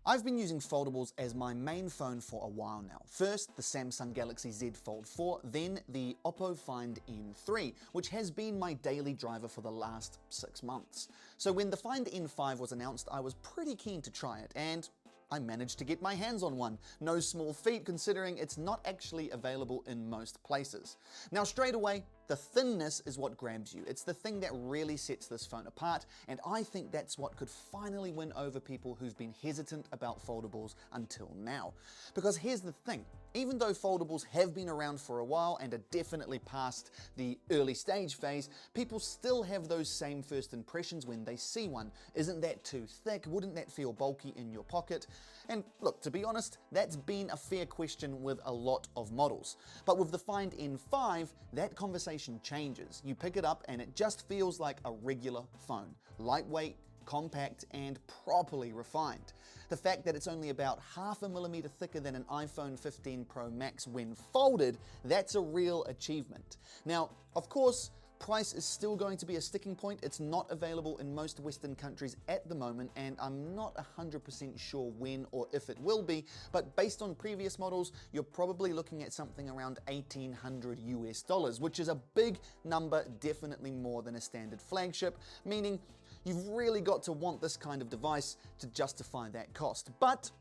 I've been using foldables as my main phone for a while now. First, the Samsung Galaxy Z Fold4, then the OPPO Find N5, which has been my daily driver for the last 6 months. So when the Find N5 was announced, I was pretty keen to try it, and I managed to get my hands on one. No small feat considering it's not actually available in most places. Now straight away, the thinness is what grabs you. It's the thing that really sets this phone apart, and I think that's what could finally win over people who've been hesitant about foldables until now. Because here's the thing, even though foldables have been around for a while and are definitely past the early stage phase, people still have those same first impressions when they see one. Isn't that too thick? Wouldn't that feel bulky in your pocket? And look, to be honest, that's been a fair question with a lot of models. But with the Find N5, that conversation changes. You pick it up and it just feels like a regular phone. Lightweight, compact, and properly refined. The fact that it's only about 0.5 millimeter thicker than an iPhone 15 Pro Max when folded, that's a real achievement. Now, of course, price is still going to be a sticking point. It's not available in most Western countries at the moment, and I'm not 100% sure when or if it will be, but based on previous models, you're probably looking at something around $1,800 US, which is a big number, definitely more than a standard flagship, meaning you've really got to want this kind of device to justify that cost. But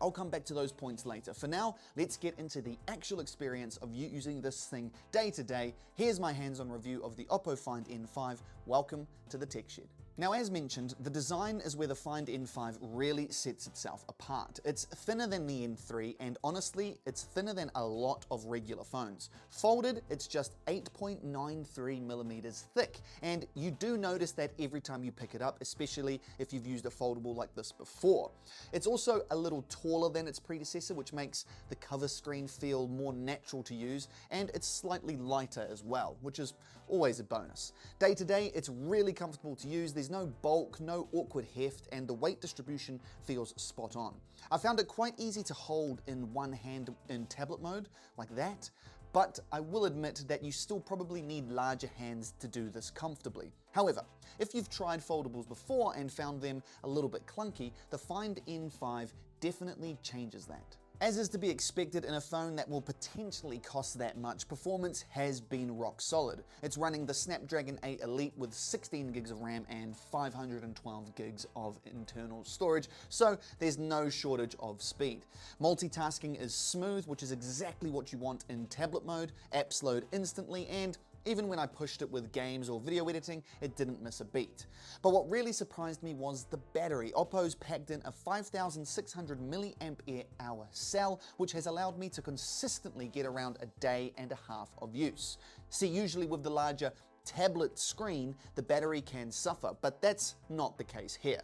I'll come back to those points later. For now, let's get into the actual experience of you using this thing day to day. Here's my hands-on review of the OPPO Find N5. Welcome to the Tech Shed. Now, as mentioned, the design is where the Find N5 really sets itself apart. It's thinner than the N3, and honestly, it's thinner than a lot of regular phones. Folded, it's just 8.93 millimeters thick, and you do notice that every time you pick it up, especially if you've used a foldable like this before. It's also a little taller than its predecessor, which makes the cover screen feel more natural to use, and it's slightly lighter as well, which is always a bonus. Day to day, it's really comfortable to use. There's no bulk, no awkward heft, and the weight distribution feels spot on. I found it quite easy to hold in one hand in tablet mode, like that, but I will admit that you still probably need larger hands to do this comfortably. However, if you've tried foldables before and found them a little bit clunky, the Find N5 definitely changes that. As is to be expected in a phone that will potentially cost that much, performance has been rock solid. It's running the Snapdragon 8 Elite with 16 gigs of RAM and 512 gigs of internal storage, so there's no shortage of speed. Multitasking is smooth, which is exactly what you want in tablet mode. Apps load instantly, and even when I pushed it with games or video editing, it didn't miss a beat. But what really surprised me was the battery. OPPO's packed in a 5,600 mAh cell, which has allowed me to consistently get around a day and a half of use. See, usually with the larger tablet screen, the battery can suffer, but that's not the case here.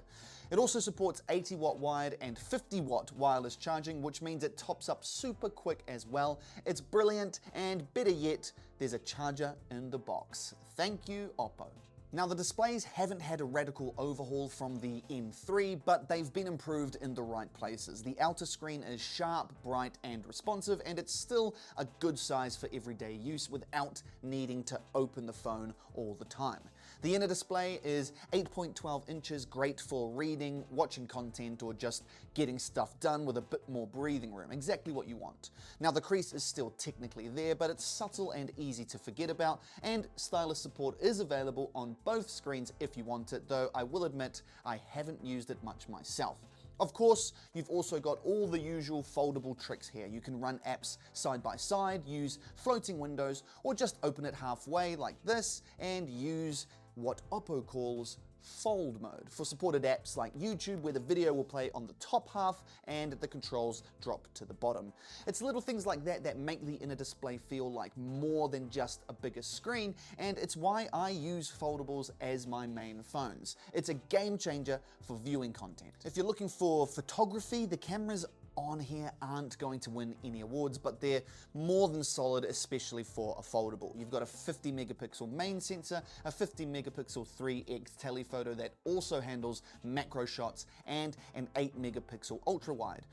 It also supports 80 watt wired and 50 watt wireless charging, which means it tops up super quick as well. It's brilliant, and better yet, there's a charger in the box. Thank you, OPPO. Now, the displays haven't had a radical overhaul from the N3, but they've been improved in the right places. The outer screen is sharp, bright, and responsive, and it's still a good size for everyday use without needing to open the phone all the time. The inner display is 8.12 inches, great for reading, watching content, or just getting stuff done with a bit more breathing room. Exactly what you want. Now, the crease is still technically there, but it's subtle and easy to forget about, and stylus support is available on both screens if you want it, though I will admit I haven't used it much myself. Of course, you've also got all the usual foldable tricks here. You can run apps side by side, use floating windows, or just open it halfway like this and use what OPPO calls fold mode for supported apps like YouTube, where the video will play on the top half and the controls drop to the bottom. It's little things like that that make the inner display feel like more than just a bigger screen, and it's why I use foldables as my main phones. It's a game changer for viewing content. If you're looking for photography, the cameras on here aren't going to win any awards, but they're more than solid, especially for a foldable. You've got a 50 megapixel main sensor, a 50 megapixel 3x telephoto that also handles macro shots, and an 8 megapixel ultra wide.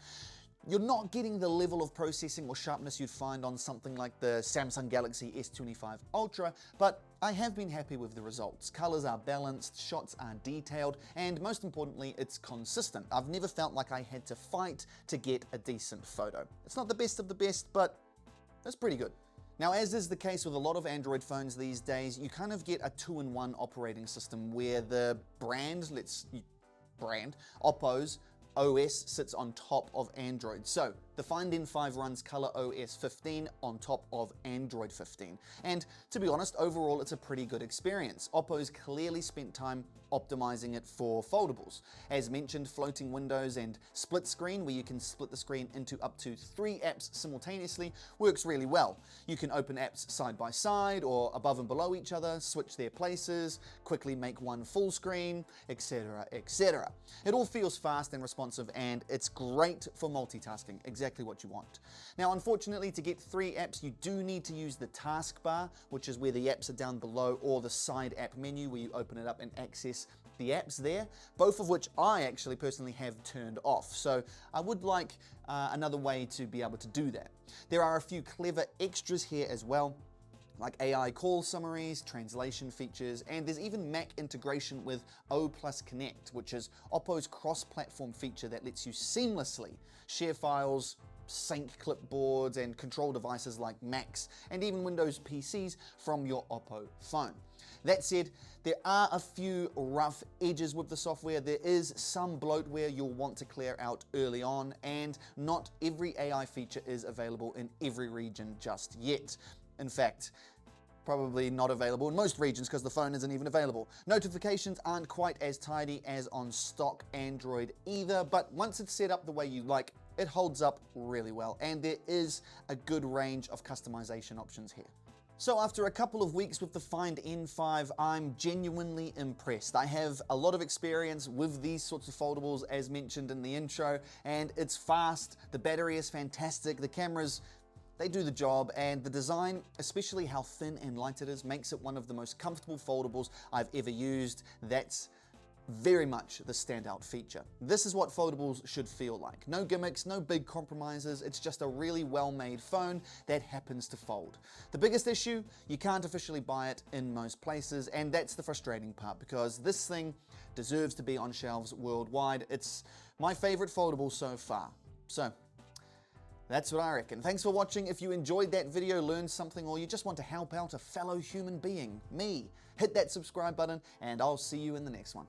You're not getting the level of processing or sharpness you'd find on something like the Samsung Galaxy S25 Ultra, but I have been happy with the results. Colors are balanced, shots are detailed, and most importantly, it's consistent. I've never felt like I had to fight to get a decent photo. It's not the best of the best, but it's pretty good. Now, as is the case with a lot of Android phones these days, you kind of get a two-in-one operating system where the OPPO's OS sits on top of Android. So the Find N5 runs Color OS 15 on top of Android 15. And to be honest, overall it's a pretty good experience. OPPO's clearly spent time optimizing it for foldables. As mentioned, floating windows and split screen, where you can split the screen into up to 3 apps simultaneously, works really well. You can open apps side by side or above and below each other, switch their places, quickly make one full screen, etc, etc. It all feels fast and responsive, and it's great for multitasking, exactly what you want. Now, unfortunately, to get 3 apps, you do need to use the taskbar, which is where the apps are down below, or the side app menu where you open it up and access the apps there, both of which I actually personally have turned off. So I would like another way to be able to do that. There are a few clever extras here as well, like AI call summaries, translation features, and there's even Mac integration with O+ Connect, which is OPPO's cross-platform feature that lets you seamlessly share files, sync clipboards, and control devices like Macs and even Windows PCs from your OPPO phone. That said, there are a few rough edges with the software. There is some bloatware you'll want to clear out early on, and not every AI feature is available in every region just yet. In fact, probably not available in most regions because the phone isn't even available. Notifications aren't quite as tidy as on stock Android either, but once it's set up the way you like, it holds up really well, and there is a good range of customization options here. So after a couple of weeks with the Find N5, I'm genuinely impressed. I have a lot of experience with these sorts of foldables, as mentioned in the intro, and it's fast, the battery is fantastic, the cameras, they do the job, and the design, especially how thin and light it is, makes it one of the most comfortable foldables I've ever used. That's very much the standout feature. This is what foldables should feel like. No gimmicks, no big compromises, it's just a really well-made phone that happens to fold. The biggest issue, you can't officially buy it in most places, and that's the frustrating part, because this thing deserves to be on shelves worldwide. It's my favorite foldable so far. So that's what I reckon. Thanks for watching. If you enjoyed that video, learned something, or you just want to help out a fellow human being, me, hit that subscribe button, and I'll see you in the next one.